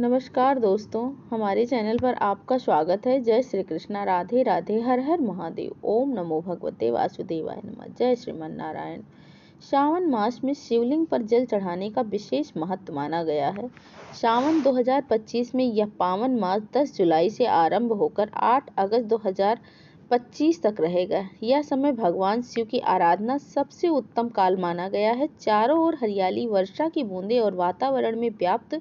नमस्कार दोस्तों, हमारे चैनल पर आपका स्वागत है। जय श्री कृष्णा, राधे राधे, हर हर महादेव, ओम नमो भगवते वासुदेवाय नमः। जय श्रीमन नारायण। श्रावण मास में शिवलिंग पर जल चढ़ाने का विशेष महत्व माना गया है। श्रावण 2025 में यह पावन मास 10 जुलाई से आरंभ होकर 8 अगस्त 2025 तक रहेगा। यह समय भगवान शिव की आराधना सबसे उत्तम काल माना गया है। चारों ओर हरियाली, वर्षा की बूंदें और वातावरण में व्याप्त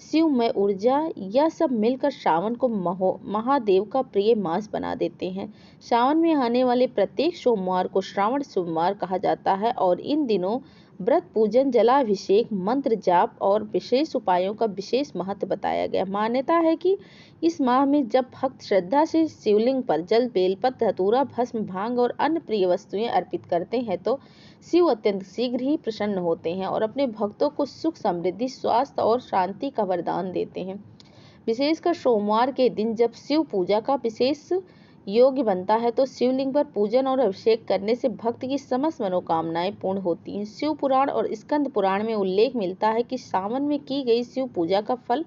शिवमय ऊर्जा, यह सब मिलकर श्रावण को महादेव का प्रिय मास बना देते हैं। श्रावण में आने वाले प्रत्येक सोमवार को श्रावण सोमवार कहा जाता है और इन दिनों व्रत, पूजन, जलाभिषेक, मंत्र जाप और विशेष उपायों का विशेष महत्व बताया गया। मान्यता है कि इस माह में जब भक्त श्रद्धा से शिवलिंग पर जल, बेलपत्र, धतूरा, भस्म, भांग और अन्य प्रिय वस्तुएं अर्पित करते हैं तो शिव अत्यंत शीघ्र ही प्रसन्न होते हैं और अपने भक्तों को सुख, समृद्धि, स्वास्थ्य और शांति का वरदान देते हैं। विशेषकर सोमवार के दिन जब शिव पूजा का विशेष योग्य बनता है तो शिवलिंग पर पूजन और अभिषेक करने से भक्त की समस्त मनोकामनाएं पूर्ण होती हैं। शिव पुराण और स्कंद पुराण में उल्लेख मिलता है कि सावन में की गई शिव पूजा का फल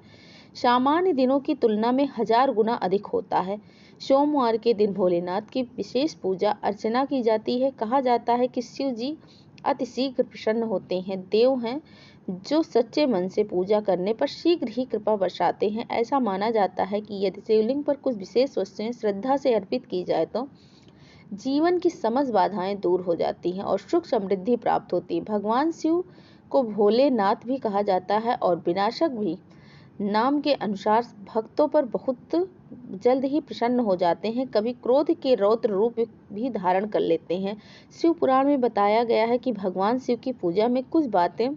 सामान्य दिनों की तुलना में 1000 गुना अधिक होता है। सोमवार के दिन भोलेनाथ की विशेष पूजा अर्चना की जाती है। कहा जाता है कि शिव जी अति शीघ्र प्रसन्न होते हैं, देव हैं जो सच्चे मन से पूजा करने पर शीघ्र ही कृपा बरसाते हैं। ऐसा माना जाता है कि यदि शिवलिंग पर कुछ विशेष वस्तुएं श्रद्धा से अर्पित की जाए तो जीवन की समस्त बाधाएं दूर हो जाती हैं और सुख समृद्धि प्राप्त होती है। भगवान शिव को भोलेनाथ भी कहा जाता है और विनाशक भी। नाम के अनुसार भक्तों पर बहुत जल्द ही प्रसन्न हो जाते हैं, कभी क्रोध के रौद्र रूप भी धारण कर लेते हैं। शिव पुराण में बताया गया है कि भगवान शिव की पूजा में कुछ बातें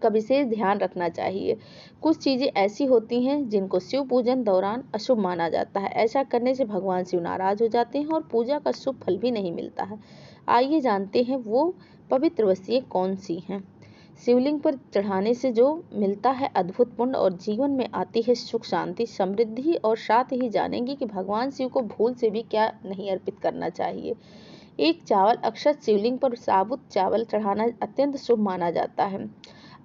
का विशेष ध्यान रखना चाहिए। कुछ चीजें ऐसी होती हैं जिनको शिव पूजन दौरान अशुभ माना जाता है। ऐसा करने से भगवान शिव नाराज हो जाते हैं और पूजा का शुभ फल भी नहीं मिलता है। आइए जानते हैं वो पवित्र वस्तुएं कौन सी हैं। शिवलिंग पर चढ़ाने से जो मिलता है अद्भुत पुण्य और जीवन में आती है सुख, शांति, समृद्धि। और साथ ही जानेंगे कि भगवान शिव को भूल से भी क्या नहीं अर्पित करना चाहिए। एक, चावल अक्षत। शिवलिंग पर साबुत चावल चढ़ाना अत्यंत शुभ माना जाता है।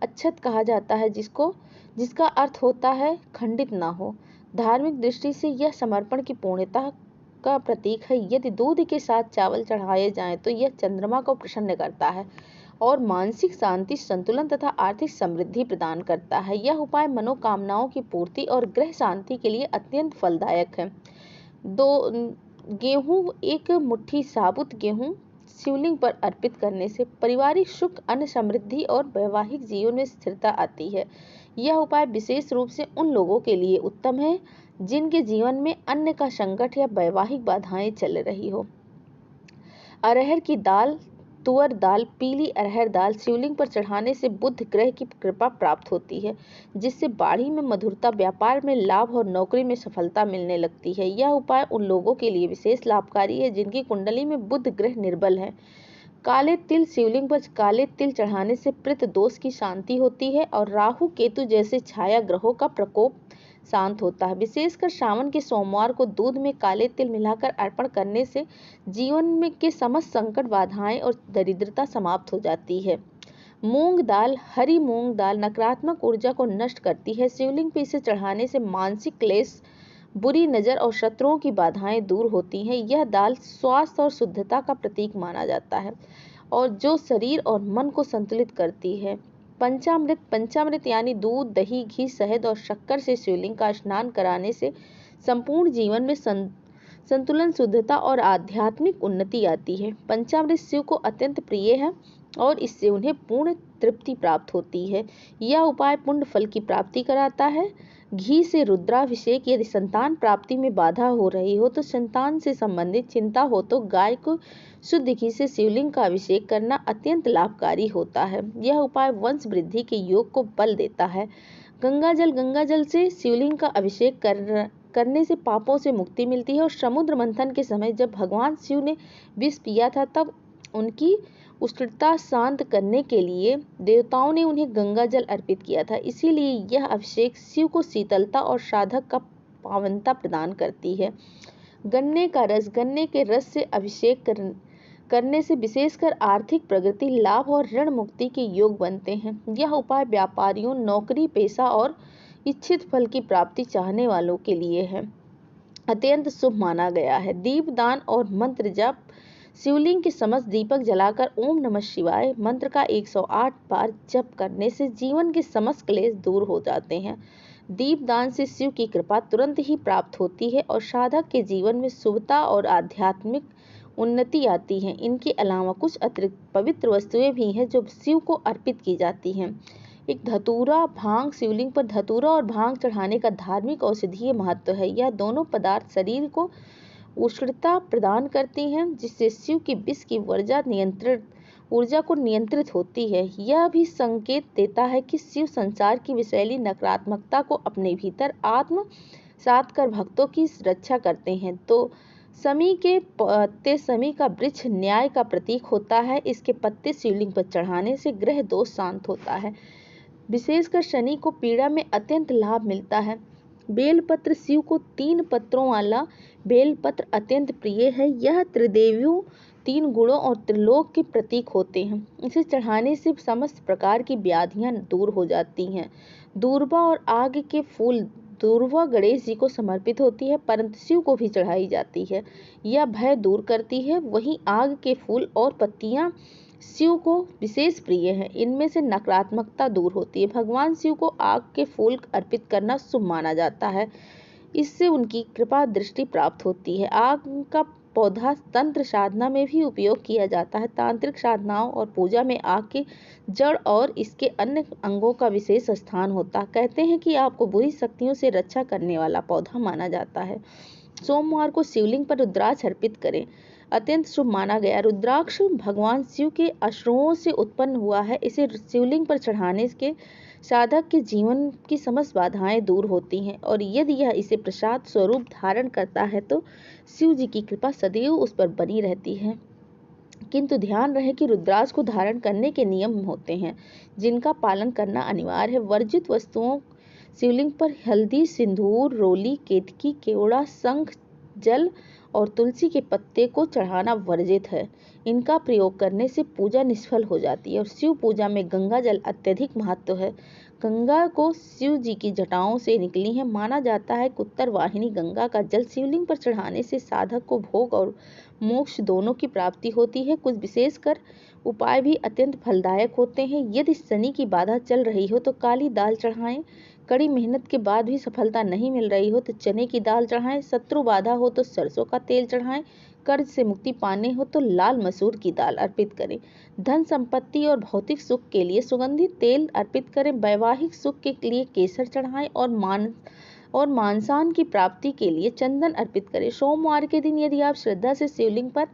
अक्षत कहा जाता है जिसका अर्थ होता है खंडित ना हो। धार्मिक दृष्टि से यह समर्पण की पूर्णता का प्रतीक है। यदि दूध के साथ चावल चढ़ाए जाएं तो यह चंद्रमा को प्रसन्न करता है और मानसिक शांति, संतुलन तथा आर्थिक समृद्धि प्रदान करता है। यह उपाय मनोकामनाओं की पूर्ति और गृह शांति के लिए अत्यंत फलदायक है। 2, गेहूं। एक मुट्ठी साबुत गेहूं शिवलिंग पर अर्पित करने से पारिवारिक सुख, अन्न समृद्धि और वैवाहिक जीवन में स्थिरता आती है। यह उपाय विशेष रूप से उन लोगों के लिए उत्तम है जिनके जीवन में अन्न का संकट या वैवाहिक बाधाएं चल रही हो। अरहर की दाल, तुअर दाल, पीली अरहर दाल शिवलिंग पर चढ़ाने से बुध ग्रह की कृपा प्राप्त होती है, जिससे बाड़ी में मधुरता, व्यापार में लाभ और नौकरी में सफलता मिलने लगती है। यह उपाय उन लोगों के लिए विशेष लाभकारी है जिनकी कुंडली में बुध ग्रह निर्बल है। काले तिल। शिवलिंग पर काले तिल चढ़ाने से पितृ दोष की शांति होती है और राहु, केतु जैसे छाया ग्रहों का प्रकोप शांत होता है। विशेषकर श्रावण के सोमवार को दूध में काले तिल मिलाकर अर्पण करने से जीवन में के समस्त संकट, बाधाएं और दरिद्रता समाप्त हो जाती है। मूंग दाल। हरी मूंग दाल नकारात्मक ऊर्जा को नष्ट करती है। शिवलिंग पर इसे चढ़ाने से मानसिक क्लेश, बुरी नजर और शत्रुओं की बाधाएं दूर होती हैं। यह दाल स्वास्थ्य और शुद्धता का प्रतीक माना जाता है और जो शरीर और मन को संतुलित करती है। पंचामृत। पंचामृत यानी दूध, दही, घी, शहद और शक्कर से शिवलिंग का स्नान कराने से संपूर्ण जीवन में संतुलन, शुद्धता और आध्यात्मिक उन्नति आती है। पंचामृत शिव को अत्यंत प्रिय है और इससे उन्हें पूर्ण तृप्ति प्राप्त होती है। यह उपाय पुण्य फल की प्राप्ति कराता है। घी से रुद्राभिषेक। यदि संतान प्राप्ति में बाधा हो रही हो तो संतान से संबंधित चिंता हो तो गाय को शुद्ध घी से शिवलिंग का अभिषेक करना अत्यंत लाभकारी होता है। यह उपाय वंश वृद्धि के योग को बल देता है। गंगा जल। गंगा जल से शिवलिंग का अभिषेक करने से पापों से मुक्ति मिलती है और समुद्र मंथन के समय जब भगवान शिव ने विष पिया था तब उनकी उष्णता शांत करने के लिए देवताओं ने उन्हें गंगा जल अर्पित किया था। इसीलिए यह अभिषेक शिव को शीतलता और साधक का पावनता प्रदान करती है। गन्ने का रस। गन्ने के रस से अभिषेक करने से विशेषकर आर्थिक प्रगति, लाभ और ऋण मुक्ति के योग बनते हैं। यह उपाय व्यापारियों, नौकरी पेशा और इच्छित फल की प्राप्ति चाहने वालों के लिए है, अत्यंत शुभ माना गया है। दीपदान और मंत्र जप। शिवलिंग के समक्ष दीपक जलाकर ओम नमः शिवाय मंत्र का 108 बार जप करने से जीवन के समस्त क्लेश दूर हो जाते हैं। दीपदान से शिव की कृपा तुरंत ही प्राप्त होती है और साधक के जीवन में शुभता और आध्यात्मिक उन्नति आती है। इनके अलावा कुछ अतिरिक्त पवित्र वस्तुएं भी हैं जो शिव को अर्पित की जाती हैं। एक धतूरा भांग। शिवलिंग पर धतूरा और भांग चढ़ाने का धार्मिक औषधीय महत्व है। यह दोनों पदार्थ शरीर को उष्णता प्रदान करती हैं, जिससे शिव की विष की ऊर्जा को नियंत्रित होती है। यह भी संकेत देता है कि शिव संसार की विषैली नकारात्मकता को अपने भीतर आत्मसात कर भक्तों की रक्षा करते हैं। तो शमी के पत्ते। शमी का वृक्ष न्याय का प्रतीक होता है। इसके पत्ते शिवलिंग पर चढ़ाने से ग्रह दोष शांत होता है। विशेषकर शनि को पीड़ा में अत्यंत लाभ मिलता है। बेलपत्र। शिव को 3 पत्रों वाला बेलपत्र अत्यंत प्रिय है। यह त्रिदेवियों, 3 गुणों और त्रिलोक के प्रतीक होते हैं। इसे चढ़ाने से समस्त प्रकार की व्याधियां दूर हो जाती हैं। दूर्वा और आग के फूल। दूर्वा गणेश जी को समर्पित होती है, परंतु शिव को भी चढ़ाई जाती है। यह भय दूर करती है। वहीं आग के फूल और पत्तियां शिव को विशेष प्रिय है। इनमें से नकारात्मकता दूर होती है। भगवान शिव को आग के फूल अर्पित करना शुभ माना जाता है। इससे उनकी कृपा दृष्टि प्राप्त होती है। आग का पौधा तंत्र साधना में भी उपयोग किया जाता है। तांत्रिक साधनाओं और पूजा में आग की जड़ और इसके अन्य अंगों का विशेष स्थान होता है। कहते हैं कि आपको बुरी शक्तियों से रक्षा करने वाला पौधा माना जाता है। सोमवार को शिवलिंग पर रुद्राक्ष अर्पित करें, अत्यंत शुभ माना गया। रुद्राक्ष भगवान शिव के अश्रुओं से उत्पन्न हुआ है। इसे शिवलिंग पर चढ़ाने के साधक के जीवन की समस्त बाधाएं दूर होती हैं और यदि यह इसे प्रसाद स्वरूप धारण करता है तो शिव जी की कृपा सदैव उस पर बनी रहती है। किंतु ध्यान रहे कि रुद्राक्ष को धारण करने के नियम होते हैं जिनका पालन करना अनिवार्य है। वर्जित वस्तुओं। शिवलिंग पर हल्दी, सिंदूर, रोली, केतकी, केवड़ा, शंख, जल और तुलसी के पत्ते को चढ़ाना वर्जित है। इनका प्रयोग करने से पूजा निष्फल हो जाती है और शिव पूजा में गंगा जल अत्यधिक महत्व है। गंगा को शिव जी की जटाओं से निकली है। माना जाता है कि उत्तर वाहिनी गंगा का जल शिवलिंग पर चढ़ाने से साधक को भोग और मोक्ष दोनों की प्राप्ति होती है। कुछ विशेषकर उपाय भी अत्यंत फलदायक होते हैं। यदि शनि की बाधा चल रही हो तो काली दाल चढ़ाएं। कड़ी मेहनत के बाद भी सफलता नहीं मिल रही हो तो चने की दाल चढ़ाएं। शत्रु बाधा हो तो सरसों का तेल चढ़ाएं। कर्ज से मुक्ति पाने हो तो लाल मसूर की दाल अर्पित करें। धन संपत्ति और भौतिक सुख के लिए सुगंधित तेल अर्पित करें। वैवाहिक सुख के लिए केसर चढ़ाएं और मानसान की प्राप्ति के लिए चंदन अर्पित करें। सोमवार के दिन यदि आप श्रद्धा से शिवलिंग पर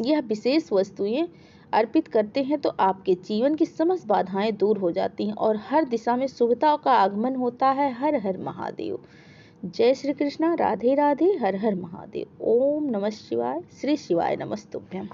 यह विशेष वस्तुएं अर्पित करते हैं तो आपके जीवन की समस्त बाधाएं दूर हो जाती हैं और हर दिशा में शुभता का आगमन होता है। हर हर महादेव। जय श्री कृष्णा। राधे राधे। हर हर महादेव। ओम नमः शिवाय। श्री शिवाय नमस्तुभ्यम।